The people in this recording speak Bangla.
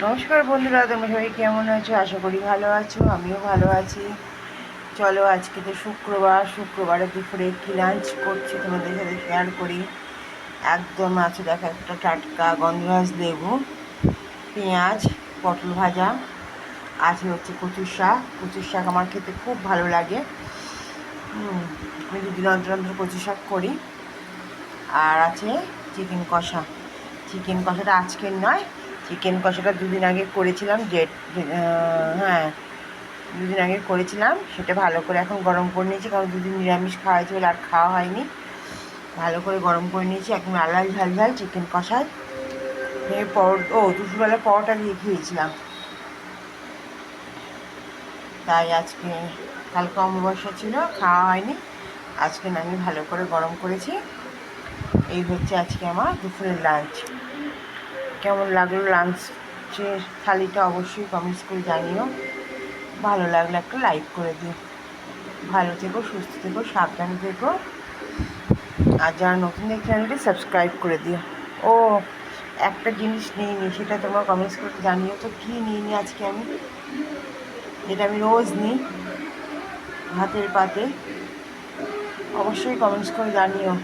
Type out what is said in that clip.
নমস্কার বন্ধুরা, তোমরা সবাই কেমন আছো? আশা করি ভালো আছো, আমিও ভালো আছি। চলো, আজকে তো শুক্রবারে দুপুরে কী লাঞ্চ করছি তোমাদের সাথে শেয়ার করি। একদম আছে, দেখো, একটা টাটকা গন্ধরাজ লেবু, পেঁয়াজ, পটল ভাজা, আছে হচ্ছে কচুর শাক আমার খেতে খুব ভালো লাগে। আমি দুদিন অন্তর অন্তর কচু শাক করি। আর আছে চিকেন কষাটা আজকের নয়, চিকেন কষাটা দুদিন আগে করেছিলাম, হ্যাঁ, দুদিন আগে করেছিলাম। সেটা ভালো করে এখন গরম করে নিয়েছি, কারণ দুদিন নিরামিষ খাওয়া হয়েছে বলে আর খাওয়া হয়নি। ভালো করে গরম করে নিয়েছি, একদম লাল ঝাল ঝাল চিকেন কষায়। দুপুরবেলা পরোটা দিয়ে খেয়েছিলাম। তাই আজকে, কালকে অমাবস্যা ছিল, খাওয়া হয়নি। আজকে আমি ভালো করে গরম করেছি। এই হচ্ছে আজকে আমার দুপুরের লাঞ্চ। কেমন লাগলো লাঞ্চের থালিটা অবশ্যই কমেন্টস করে জানিও। ভালো লাগলে একটা লাইক করে দিও। ভালো থেকো, সুস্থ থেকো, সাবধানে থেকো। আর যারা নতুন এই চ্যানেলটি সাবস্ক্রাইব করে দিও। ও, একটা জিনিস নিইনি, সেটা তোমরা কমেন্টস করে জানিও তো কী নিইনি আজকে আমি, যেটা আমি রোজ নিই হাতের পাতে। অবশ্যই কমেন্টস করে জানিও।